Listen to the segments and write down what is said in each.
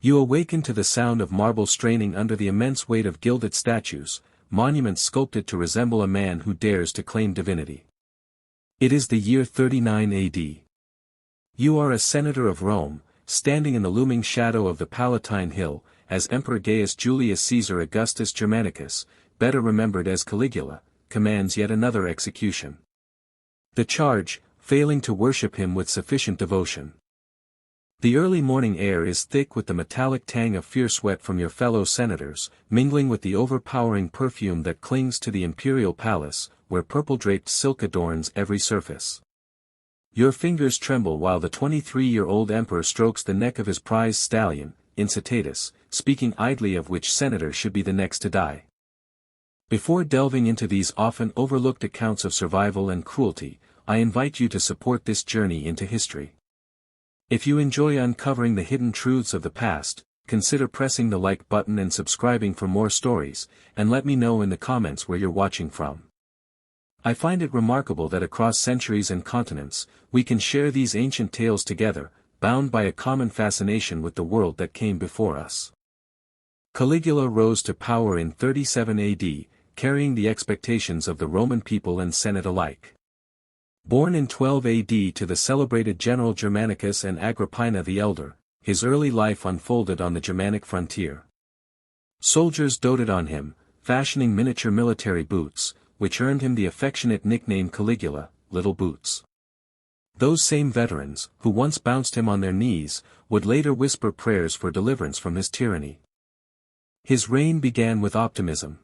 You awaken to the sound of marble straining under the immense weight of gilded statues, monuments sculpted to resemble a man who dares to claim divinity. It is the year 39 AD. You are a senator of Rome, standing in the looming shadow of the Palatine Hill, as Emperor Gaius Julius Caesar Augustus Germanicus, better remembered as Caligula, commands yet another execution. The charge, failing to worship him with sufficient devotion. The early morning air is thick with the metallic tang of fierce sweat from your fellow senators, mingling with the overpowering perfume that clings to the imperial palace, where purple-draped silk adorns every surface. Your fingers tremble while the 23-year-old emperor strokes the neck of his prized stallion, Incitatus, speaking idly of which senator should be the next to die. Before delving into these often overlooked accounts of survival and cruelty, I invite you to support this journey into history. If you enjoy uncovering the hidden truths of the past, consider pressing the like button and subscribing for more stories, and let me know in the comments where you're watching from. I find it remarkable that across centuries and continents, we can share these ancient tales together, bound by a common fascination with the world that came before us. Caligula rose to power in 37 AD, carrying the expectations of the Roman people and Senate alike. Born in 12 AD to the celebrated general Germanicus and Agrippina the Elder, his early life unfolded on the Germanic frontier. Soldiers doted on him, fashioning miniature military boots, which earned him the affectionate nickname Caligula, Little Boots. Those same veterans, who once bounced him on their knees, would later whisper prayers for deliverance from his tyranny. His reign began with optimism.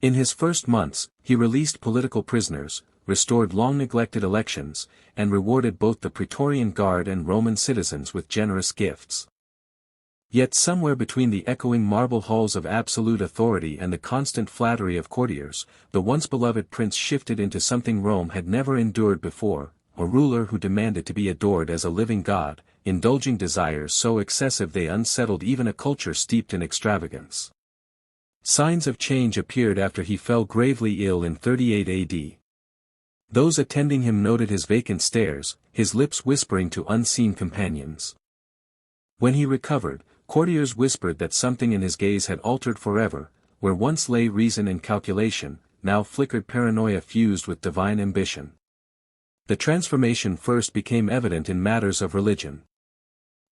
In his first months, he released political prisoners, restored long-neglected elections, and rewarded both the Praetorian Guard and Roman citizens with generous gifts. Yet somewhere between the echoing marble halls of absolute authority and the constant flattery of courtiers, the once beloved prince shifted into something Rome had never endured before, a ruler who demanded to be adored as a living god, indulging desires so excessive they unsettled even a culture steeped in extravagance. Signs of change appeared after he fell gravely ill in 38 AD. Those attending him noted his vacant stares, his lips whispering to unseen companions. When he recovered, courtiers whispered that something in his gaze had altered forever, where once lay reason and calculation, now flickered paranoia fused with divine ambition. The transformation first became evident in matters of religion.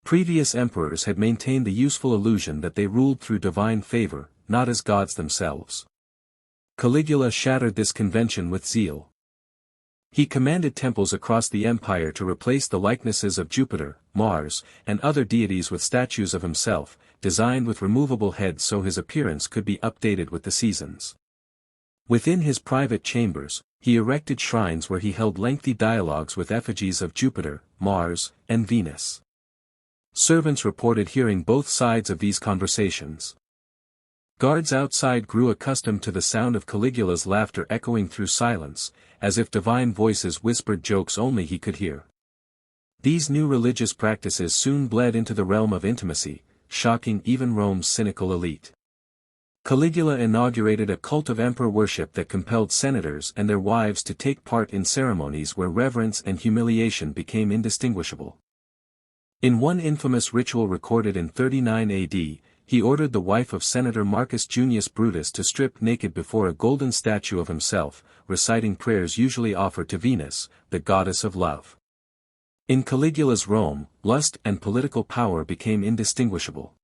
Previous emperors had maintained the useful illusion that they ruled through divine favor, not as gods themselves. Caligula shattered this convention with zeal. He commanded temples across the empire to replace the likenesses of Jupiter, Mars, and other deities with statues of himself, designed with removable heads so his appearance could be updated with the seasons. Within his private chambers, he erected shrines where he held lengthy dialogues with effigies of Jupiter, Mars, and Venus. Servants reported hearing both sides of these conversations. Guards outside grew accustomed to the sound of Caligula's laughter echoing through silence, as if divine voices whispered jokes only he could hear. These new religious practices soon bled into the realm of intimacy, shocking even Rome's cynical elite. Caligula inaugurated a cult of emperor worship that compelled senators and their wives to take part in ceremonies where reverence and humiliation became indistinguishable. In one infamous ritual recorded in 39 AD, he ordered the wife of Senator Marcus Junius Brutus to strip naked before a golden statue of himself, reciting prayers usually offered to Venus, the goddess of love. In Caligula's Rome, lust and political power became indistinguishable.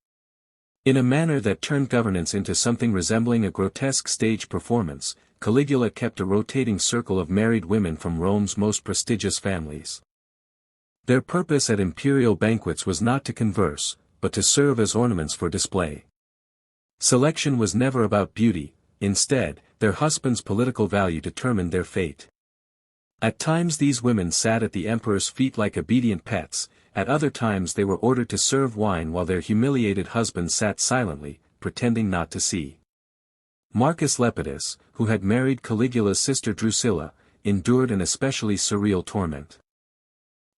In a manner that turned governance into something resembling a grotesque stage performance, Caligula kept a rotating circle of married women from Rome's most prestigious families. Their purpose at imperial banquets was not to converse, but to serve as ornaments for display. Selection was never about beauty, instead, their husband's political value determined their fate. At times these women sat at the emperor's feet like obedient pets, at other times they were ordered to serve wine while their humiliated husbands sat silently, pretending not to see. Marcus Lepidus, who had married Caligula's sister Drusilla, endured an especially surreal torment.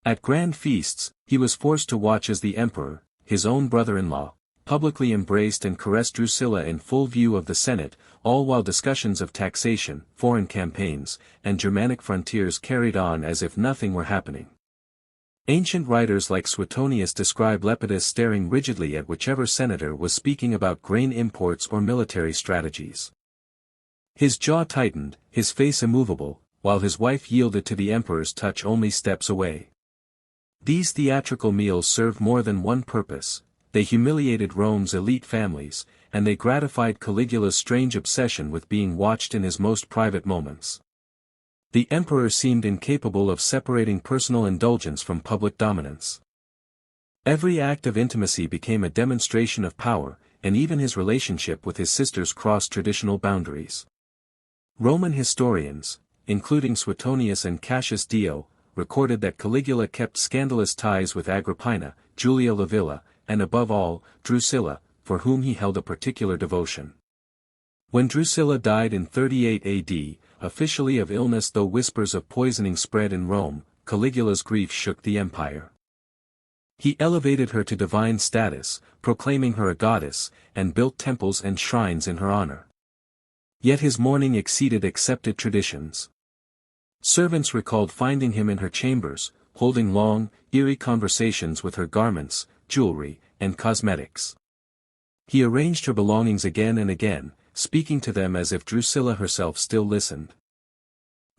At grand feasts, he was forced to watch as the emperor, his own brother-in-law, publicly embraced and caressed Drusilla in full view of the Senate, all while discussions of taxation, foreign campaigns, and Germanic frontiers carried on as if nothing were happening. Ancient writers like Suetonius describe Lepidus staring rigidly at whichever senator was speaking about grain imports or military strategies. His jaw tightened, his face immovable, while his wife yielded to the emperor's touch only steps away. These theatrical meals served more than one purpose: they humiliated Rome's elite families, and they gratified Caligula's strange obsession with being watched in his most private moments. The emperor seemed incapable of separating personal indulgence from public dominance. Every act of intimacy became a demonstration of power, and even his relationship with his sisters crossed traditional boundaries. Roman historians, including Suetonius and Cassius Dio, recorded that Caligula kept scandalous ties with Agrippina, Julia Livilla, and above all, Drusilla, for whom he held a particular devotion. When Drusilla died in 38 AD, officially of illness though whispers of poisoning spread in Rome, Caligula's grief shook the empire. He elevated her to divine status, proclaiming her a goddess, and built temples and shrines in her honor. Yet his mourning exceeded accepted traditions. Servants recalled finding him in her chambers, holding long, eerie conversations with her garments, jewelry, and cosmetics. He arranged her belongings again and again, speaking to them as if Drusilla herself still listened.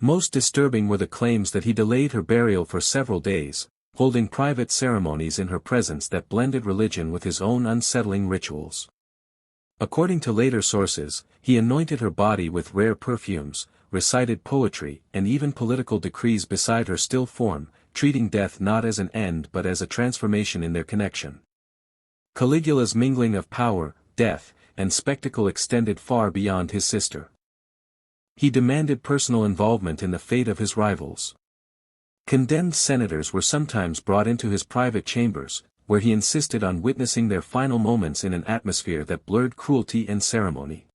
Most disturbing were the claims that he delayed her burial for several days, holding private ceremonies in her presence that blended religion with his own unsettling rituals. According to later sources, he anointed her body with rare perfumes, recited poetry and even political decrees beside her still form, treating death not as an end but as a transformation in their connection. Caligula's mingling of power, death, and spectacle extended far beyond his sister. He demanded personal involvement in the fate of his rivals. Condemned senators were sometimes brought into his private chambers, where he insisted on witnessing their final moments in an atmosphere that blurred cruelty and ceremony.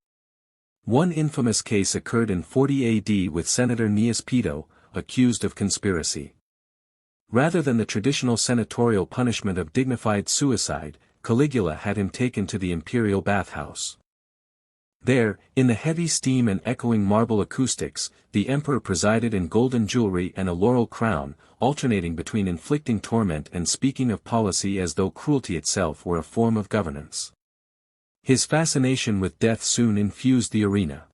One infamous case occurred in 40 AD with Senator Gnaeus Peto, accused of conspiracy. Rather than the traditional senatorial punishment of dignified suicide, Caligula had him taken to the imperial bathhouse. There, in the heavy steam and echoing marble acoustics, the emperor presided in golden jewelry and a laurel crown, alternating between inflicting torment and speaking of policy as though cruelty itself were a form of governance. His fascination with death soon infused the arena.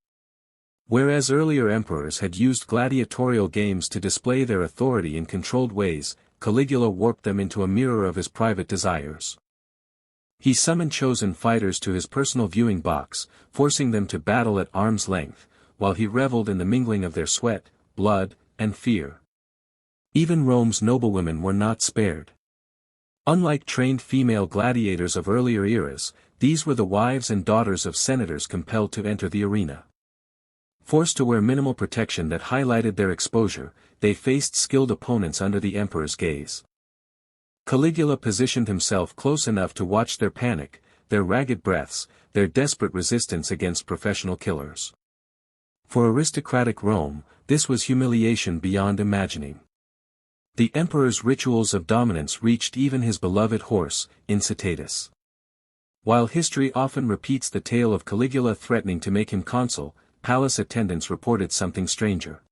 Whereas earlier emperors had used gladiatorial games to display their authority in controlled ways, Caligula warped them into a mirror of his private desires. He summoned chosen fighters to his personal viewing box, forcing them to battle at arm's length, while he reveled in the mingling of their sweat, blood, and fear. Even Rome's noblewomen were not spared. Unlike trained female gladiators of earlier eras, these were the wives and daughters of senators compelled to enter the arena. Forced to wear minimal protection that highlighted their exposure, they faced skilled opponents under the emperor's gaze. Caligula positioned himself close enough to watch their panic, their ragged breaths, their desperate resistance against professional killers. For aristocratic Rome, this was humiliation beyond imagining. The emperor's rituals of dominance reached even his beloved horse, Incitatus. While history often repeats the tale of Caligula threatening to make him consul, palace attendants reported something stranger.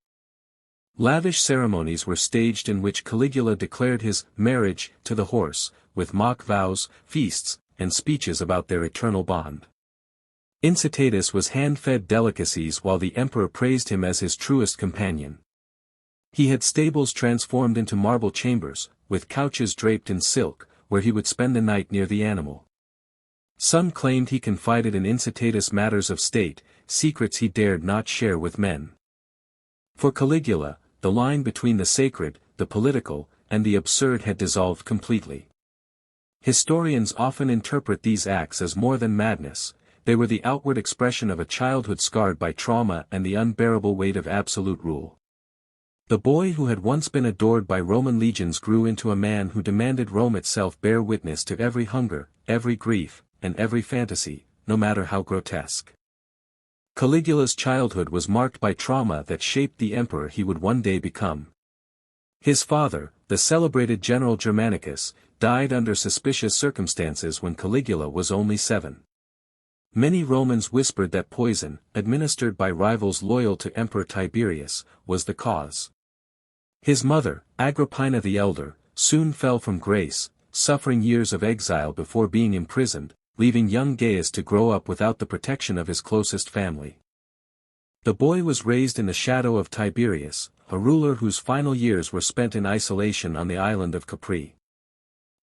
Lavish ceremonies were staged in which Caligula declared his marriage to the horse, with mock vows, feasts, and speeches about their eternal bond. Incitatus was hand-fed delicacies while the emperor praised him as his truest companion. He had stables transformed into marble chambers, with couches draped in silk, where he would spend the night near the animal. Some claimed he confided in Incitatus matters of state, secrets he dared not share with men. For Caligula, the line between the sacred, the political, and the absurd had dissolved completely. Historians often interpret these acts as more than madness, they were the outward expression of a childhood scarred by trauma and the unbearable weight of absolute rule. The boy who had once been adored by Roman legions grew into a man who demanded Rome itself bear witness to every hunger, every grief, and every fantasy, no matter how grotesque. Caligula's childhood was marked by trauma that shaped the emperor he would one day become. His father, the celebrated general Germanicus, died under suspicious circumstances when Caligula was only 7. Many Romans whispered that poison, administered by rivals loyal to Emperor Tiberius, was the cause. His mother, Agrippina the Elder, soon fell from grace, suffering years of exile before being imprisoned, leaving young Gaius to grow up without the protection of his closest family. The boy was raised in the shadow of Tiberius, a ruler whose final years were spent in isolation on the island of Capri.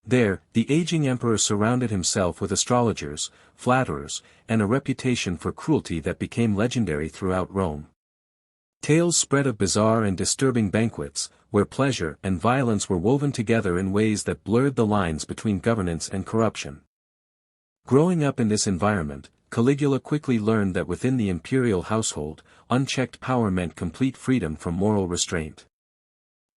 There, the aging emperor surrounded himself with astrologers, flatterers, and a reputation for cruelty that became legendary throughout Rome. Tales spread of bizarre and disturbing banquets, where pleasure and violence were woven together in ways that blurred the lines between governance and corruption. Growing up in this environment, Caligula quickly learned that within the imperial household, unchecked power meant complete freedom from moral restraint.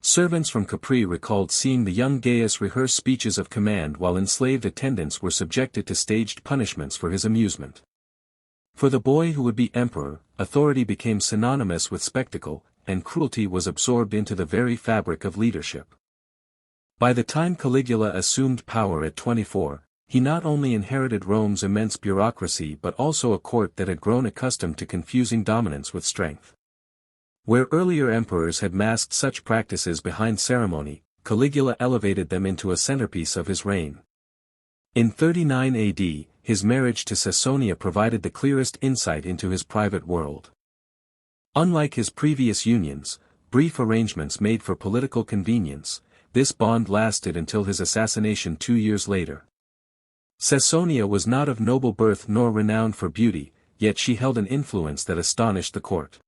Servants from Capri recalled seeing the young Gaius rehearse speeches of command while enslaved attendants were subjected to staged punishments for his amusement. For the boy who would be emperor, authority became synonymous with spectacle, and cruelty was absorbed into the very fabric of leadership. By the time Caligula assumed power at 24, he not only inherited Rome's immense bureaucracy but also a court that had grown accustomed to confusing dominance with strength. Where earlier emperors had masked such practices behind ceremony, Caligula elevated them into a centerpiece of his reign. In 39 AD, his marriage to Caesonia provided the clearest insight into his private world. Unlike his previous unions, brief arrangements made for political convenience, this bond lasted until his assassination 2 years later. Caesonia was not of noble birth nor renowned for beauty, yet she held an influence that astonished the court.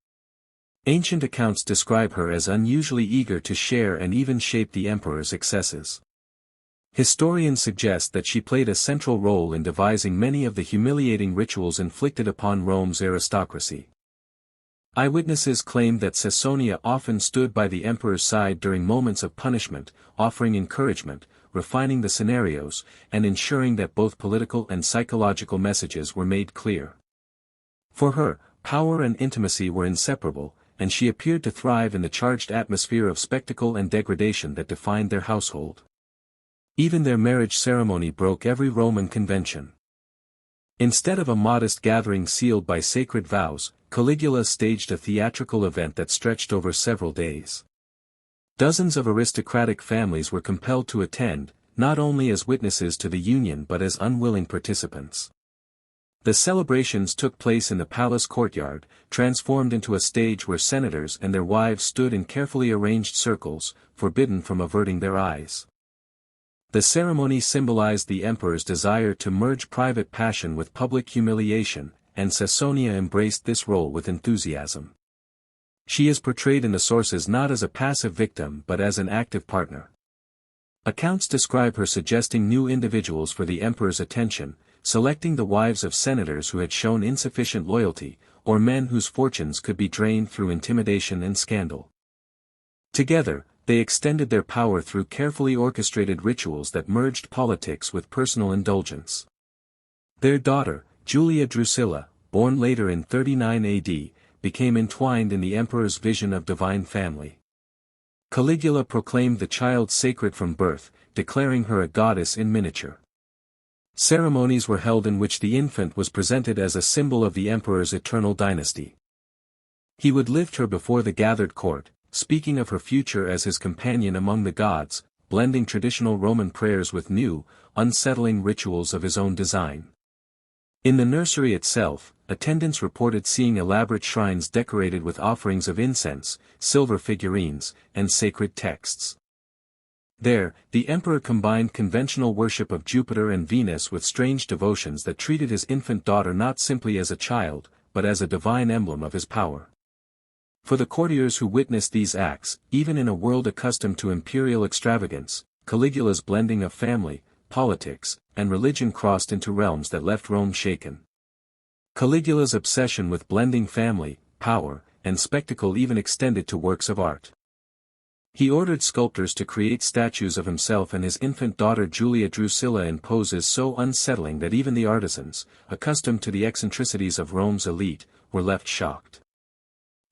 Ancient accounts describe her as unusually eager to share and even shape the emperor's excesses. Historians suggest that she played a central role in devising many of the humiliating rituals inflicted upon Rome's aristocracy. Eyewitnesses claim that Caesonia often stood by the emperor's side during moments of punishment, offering encouragement, refining the scenarios, and ensuring that both political and psychological messages were made clear. For her, power and intimacy were inseparable, and she appeared to thrive in the charged atmosphere of spectacle and degradation that defined their household. Even their marriage ceremony broke every Roman convention. Instead of a modest gathering sealed by sacred vows, Caligula staged a theatrical event that stretched over several days. Dozens of aristocratic families were compelled to attend, not only as witnesses to the union but as unwilling participants. The celebrations took place in the palace courtyard, transformed into a stage where senators and their wives stood in carefully arranged circles, forbidden from averting their eyes. The ceremony symbolized the emperor's desire to merge private passion with public humiliation, and Caesonia embraced this role with enthusiasm. She is portrayed in the sources not as a passive victim but as an active partner. Accounts describe her suggesting new individuals for the emperor's attention, selecting the wives of senators who had shown insufficient loyalty, or men whose fortunes could be drained through intimidation and scandal. Together, they extended their power through carefully orchestrated rituals that merged politics with personal indulgence. Their daughter, Julia Drusilla, born later in 39 AD, became entwined in the emperor's vision of divine family. Caligula proclaimed the child sacred from birth, declaring her a goddess in miniature. Ceremonies were held in which the infant was presented as a symbol of the emperor's eternal dynasty. He would lift her before the gathered court, speaking of her future as his companion among the gods, blending traditional Roman prayers with new, unsettling rituals of his own design. In the nursery itself, attendants reported seeing elaborate shrines decorated with offerings of incense, silver figurines, and sacred texts. There, the emperor combined conventional worship of Jupiter and Venus with strange devotions that treated his infant daughter not simply as a child, but as a divine emblem of his power. For the courtiers who witnessed these acts, even in a world accustomed to imperial extravagance, Caligula's blending of family, politics, and religion crossed into realms that left Rome shaken. Caligula's obsession with blending family, power, and spectacle even extended to works of art. He ordered sculptors to create statues of himself and his infant daughter Julia Drusilla in poses so unsettling that even the artisans, accustomed to the eccentricities of Rome's elite, were left shocked.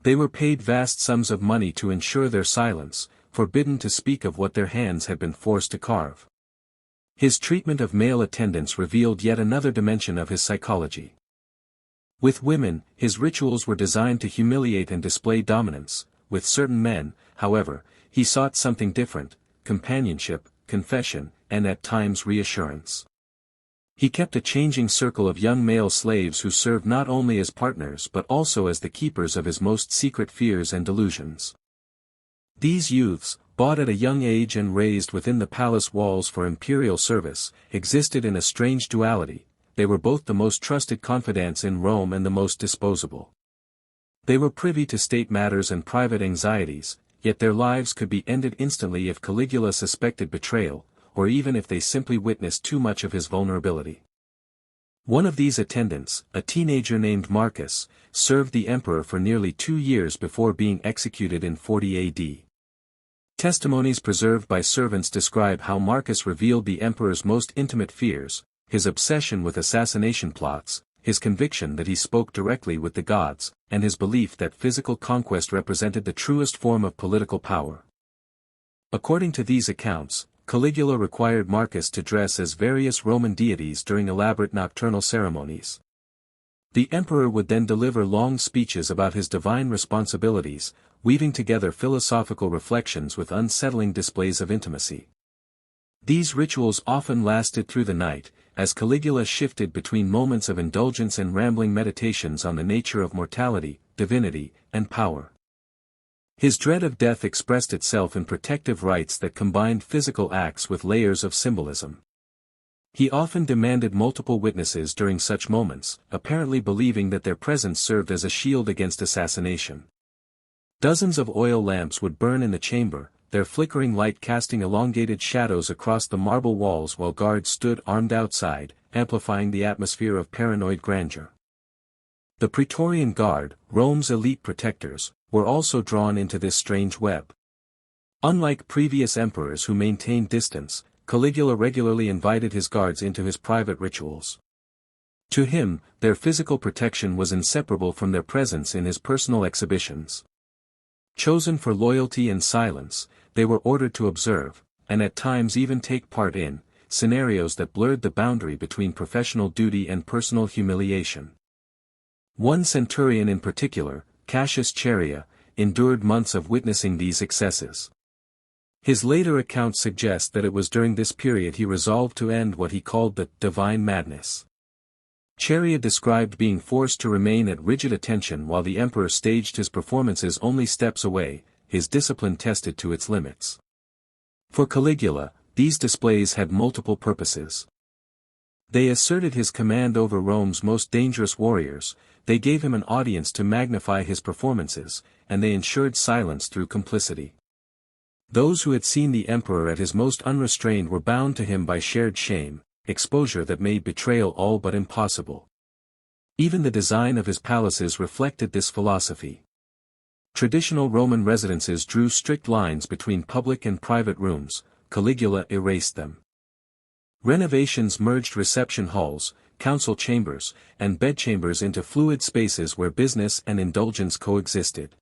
They were paid vast sums of money to ensure their silence, forbidden to speak of what their hands had been forced to carve. His treatment of male attendants revealed yet another dimension of his psychology. With women, his rituals were designed to humiliate and display dominance. With certain men, however, he sought something different, companionship, confession, and at times reassurance. He kept a changing circle of young male slaves who served not only as partners but also as the keepers of his most secret fears and delusions. These youths, bought at a young age and raised within the palace walls for imperial service, existed in a strange duality. They were both the most trusted confidants in Rome and the most disposable. They were privy to state matters and private anxieties, yet their lives could be ended instantly if Caligula suspected betrayal, or even if they simply witnessed too much of his vulnerability. One of these attendants, a teenager named Marcus, served the emperor for nearly 2 years before being executed in 40 AD. Testimonies preserved by servants describe how Marcus revealed the emperor's most intimate fears, his obsession with assassination plots, his conviction that he spoke directly with the gods, and his belief that physical conquest represented the truest form of political power. According to these accounts, Caligula required Marcus to dress as various Roman deities during elaborate nocturnal ceremonies. The emperor would then deliver long speeches about his divine responsibilities, weaving together philosophical reflections with unsettling displays of intimacy. These rituals often lasted through the night, as Caligula shifted between moments of indulgence and rambling meditations on the nature of mortality, divinity, and power. His dread of death expressed itself in protective rites that combined physical acts with layers of symbolism. He often demanded multiple witnesses during such moments, apparently believing that their presence served as a shield against assassination. Dozens of oil lamps would burn in the chamber, their flickering light casting elongated shadows across the marble walls while guards stood armed outside, amplifying the atmosphere of paranoid grandeur. The Praetorian Guard, Rome's elite protectors, were also drawn into this strange web. Unlike previous emperors who maintained distance, Caligula regularly invited his guards into his private rituals. To him, their physical protection was inseparable from their presence in his personal exhibitions. Chosen for loyalty and silence, they were ordered to observe, and at times even take part in, scenarios that blurred the boundary between professional duty and personal humiliation. One centurion in particular, Cassius Chaerea, endured months of witnessing these excesses. His later accounts suggest that it was during this period he resolved to end what he called the divine madness. Chaerea described being forced to remain at rigid attention while the emperor staged his performances only steps away, his discipline tested to its limits. For Caligula, these displays had multiple purposes. They asserted his command over Rome's most dangerous warriors, they gave him an audience to magnify his performances, and they ensured silence through complicity. Those who had seen the emperor at his most unrestrained were bound to him by shared shame, exposure that made betrayal all but impossible. Even the design of his palaces reflected this philosophy. Traditional Roman residences drew strict lines between public and private rooms, Caligula erased them. Renovations merged reception halls, council chambers, and bedchambers into fluid spaces where business and indulgence coexisted.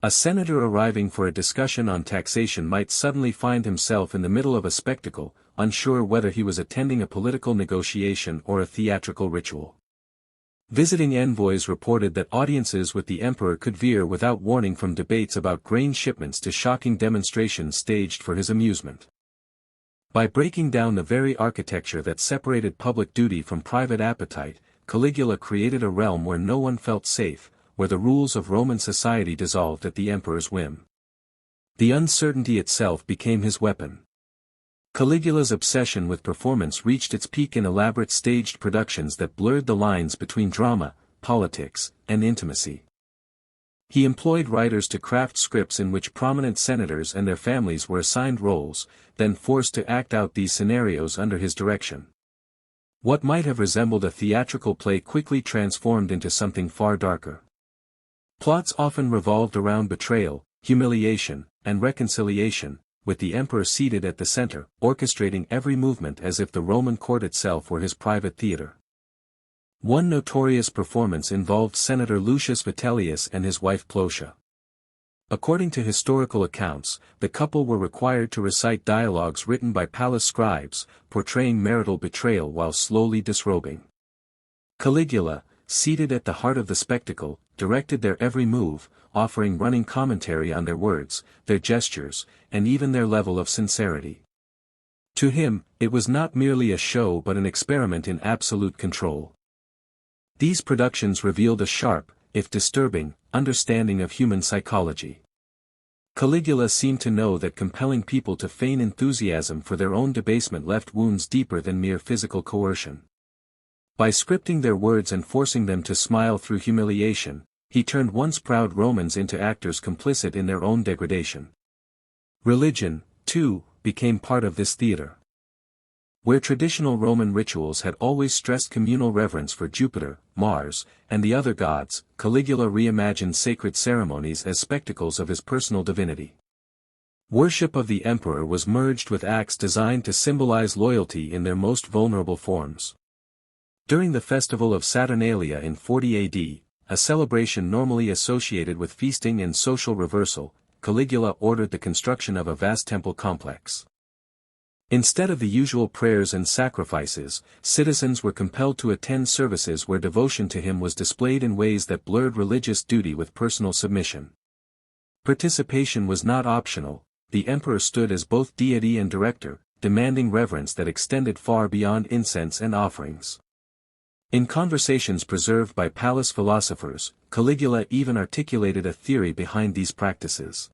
A senator arriving for a discussion on taxation might suddenly find himself in the middle of a spectacle, unsure whether he was attending a political negotiation or a theatrical ritual. Visiting envoys reported that audiences with the emperor could veer without warning from debates about grain shipments to shocking demonstrations staged for his amusement. By breaking down the very architecture that separated public duty from private appetite, Caligula created a realm where no one felt safe, where the rules of Roman society dissolved at the emperor's whim. The uncertainty itself became his weapon. Caligula's obsession with performance reached its peak in elaborate staged productions that blurred the lines between drama, politics, and intimacy. He employed writers to craft scripts in which prominent senators and their families were assigned roles, then forced to act out these scenarios under his direction. What might have resembled a theatrical play quickly transformed into something far darker. Plots often revolved around betrayal, humiliation, and reconciliation, with the emperor seated at the center, orchestrating every movement as if the Roman court itself were his private theater. One notorious performance involved Senator Lucius Vitellius and his wife Plotia. According to historical accounts, the couple were required to recite dialogues written by palace scribes, portraying marital betrayal while slowly disrobing. Caligula, seated at the heart of the spectacle, directed their every move, offering running commentary on their words, their gestures, and even their level of sincerity. To him, it was not merely a show but an experiment in absolute control. These productions revealed a sharp, if disturbing, understanding of human psychology. Caligula seemed to know that compelling people to feign enthusiasm for their own debasement left wounds deeper than mere physical coercion. By scripting their words and forcing them to smile through humiliation, he turned once proud Romans into actors complicit in their own degradation. Religion, too, became part of this theater. Where traditional Roman rituals had always stressed communal reverence for Jupiter, Mars, and the other gods, Caligula reimagined sacred ceremonies as spectacles of his personal divinity. Worship of the emperor was merged with acts designed to symbolize loyalty in their most vulnerable forms. During the festival of Saturnalia in 40 AD, a celebration normally associated with feasting and social reversal, Caligula ordered the construction of a vast temple complex. Instead of the usual prayers and sacrifices, citizens were compelled to attend services where devotion to him was displayed in ways that blurred religious duty with personal submission. Participation was not optional, the emperor stood as both deity and director, demanding reverence that extended far beyond incense and offerings. In conversations preserved by palace philosophers, Caligula even articulated a theory behind these practices.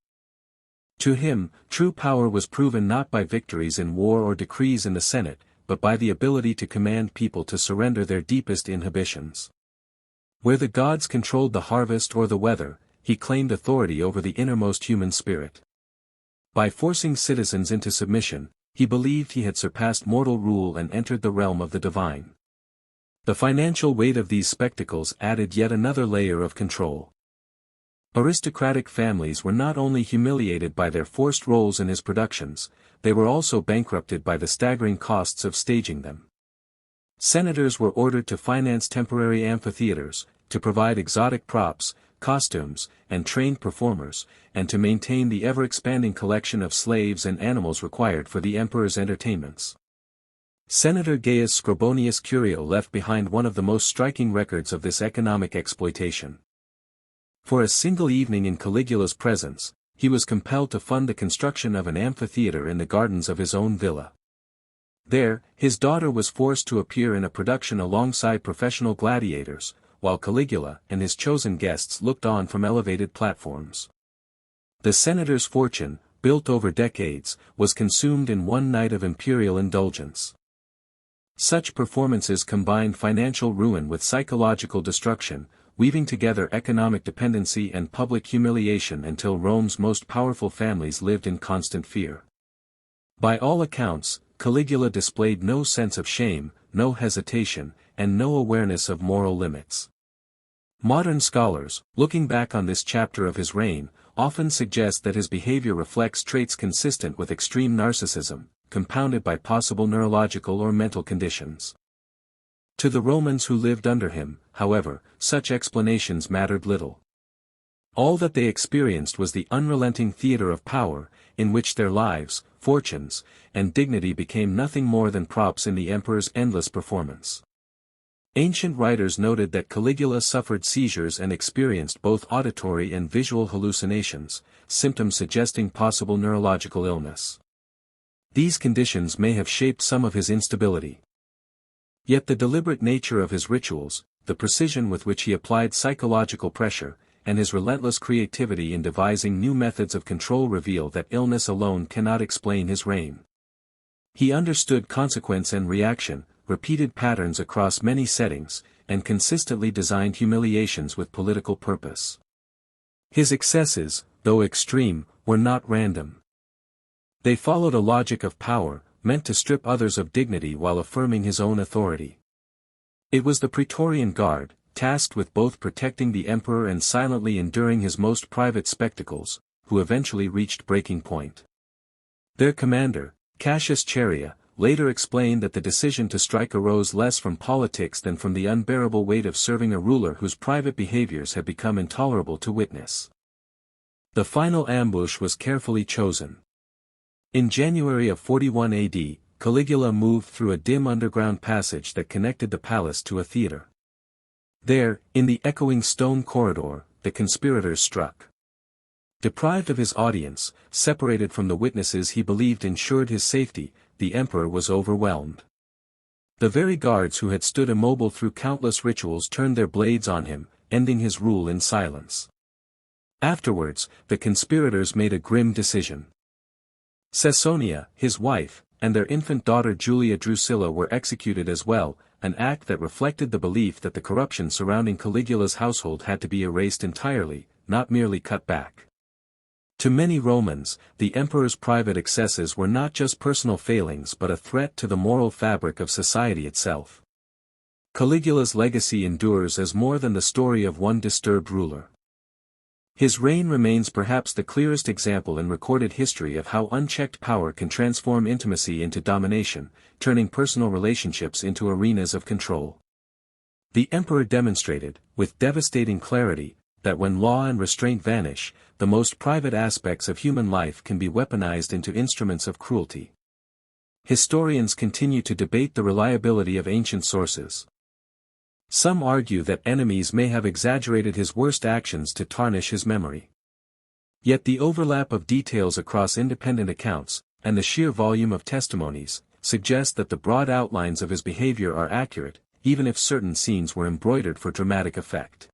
To him, true power was proven not by victories in war or decrees in the Senate, but by the ability to command people to surrender their deepest inhibitions. Where the gods controlled the harvest or the weather, he claimed authority over the innermost human spirit. By forcing citizens into submission, he believed he had surpassed mortal rule and entered the realm of the divine. The financial weight of these spectacles added yet another layer of control. Aristocratic families were not only humiliated by their forced roles in his productions, they were also bankrupted by the staggering costs of staging them. Senators were ordered to finance temporary amphitheaters, to provide exotic props, costumes, and trained performers, and to maintain the ever-expanding collection of slaves and animals required for the emperor's entertainments. Senator Gaius Scribonius Curio left behind one of the most striking records of this economic exploitation. For a single evening in Caligula's presence, he was compelled to fund the construction of an amphitheater in the gardens of his own villa. There, his daughter was forced to appear in a production alongside professional gladiators, while Caligula and his chosen guests looked on from elevated platforms. The senator's fortune, built over decades, was consumed in one night of imperial indulgence. Such performances combined financial ruin with psychological destruction, weaving together economic dependency and public humiliation until Rome's most powerful families lived in constant fear. By all accounts, Caligula displayed no sense of shame, no hesitation, and no awareness of moral limits. Modern scholars, looking back on this chapter of his reign, often suggest that his behavior reflects traits consistent with extreme narcissism, compounded by possible neurological or mental conditions. To the Romans who lived under him, however, such explanations mattered little. All that they experienced was the unrelenting theater of power, in which their lives, fortunes, and dignity became nothing more than props in the emperor's endless performance. Ancient writers noted that Caligula suffered seizures and experienced both auditory and visual hallucinations, symptoms suggesting possible neurological illness. These conditions may have shaped some of his instability. Yet the deliberate nature of his rituals, the precision with which he applied psychological pressure, and his relentless creativity in devising new methods of control reveal that illness alone cannot explain his reign. He understood consequence and reaction, repeated patterns across many settings, and consistently designed humiliations with political purpose. His excesses, though extreme, were not random. They followed a logic of power, meant to strip others of dignity while affirming his own authority. It was the Praetorian Guard, tasked with both protecting the emperor and silently enduring his most private spectacles, who eventually reached breaking point. Their commander, Cassius Chaerea, later explained that the decision to strike arose less from politics than from the unbearable weight of serving a ruler whose private behaviors had become intolerable to witness. The final ambush was carefully chosen. In January of 41 AD, Caligula moved through a dim underground passage that connected the palace to a theater. There, in the echoing stone corridor, the conspirators struck. Deprived of his audience, separated from the witnesses he believed ensured his safety, the emperor was overwhelmed. The very guards who had stood immobile through countless rituals turned their blades on him, ending his rule in silence. Afterwards, the conspirators made a grim decision. Caesonia, his wife, and their infant daughter Julia Drusilla were executed as well, an act that reflected the belief that the corruption surrounding Caligula's household had to be erased entirely, not merely cut back. To many Romans, the emperor's private excesses were not just personal failings but a threat to the moral fabric of society itself. Caligula's legacy endures as more than the story of one disturbed ruler. His reign remains perhaps the clearest example in recorded history of how unchecked power can transform intimacy into domination, turning personal relationships into arenas of control. The emperor demonstrated, with devastating clarity, that when law and restraint vanish, the most private aspects of human life can be weaponized into instruments of cruelty. Historians continue to debate the reliability of ancient sources. Some argue that enemies may have exaggerated his worst actions to tarnish his memory. Yet the overlap of details across independent accounts, and the sheer volume of testimonies, suggest that the broad outlines of his behavior are accurate, even if certain scenes were embroidered for dramatic effect.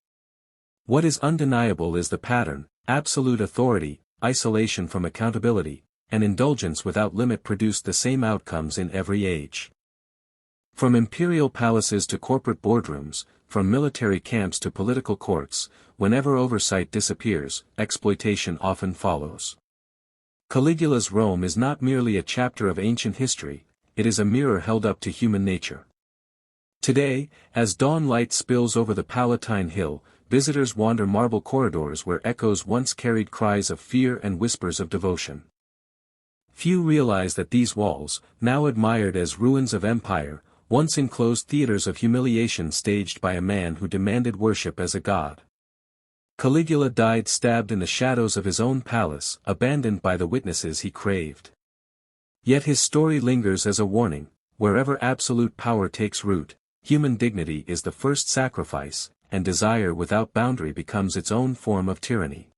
What is undeniable is the pattern: absolute authority, isolation from accountability, and indulgence without limit produced the same outcomes in every age. From imperial palaces to corporate boardrooms, from military camps to political courts, whenever oversight disappears, exploitation often follows. Caligula's Rome is not merely a chapter of ancient history, it is a mirror held up to human nature. Today, as dawn light spills over the Palatine Hill, visitors wander marble corridors where echoes once carried cries of fear and whispers of devotion. Few realize that these walls, now admired as ruins of empire, once enclosed theaters of humiliation staged by a man who demanded worship as a god. Caligula died stabbed in the shadows of his own palace, abandoned by the witnesses he craved. Yet his story lingers as a warning: wherever absolute power takes root, human dignity is the first sacrifice, and desire without boundary becomes its own form of tyranny.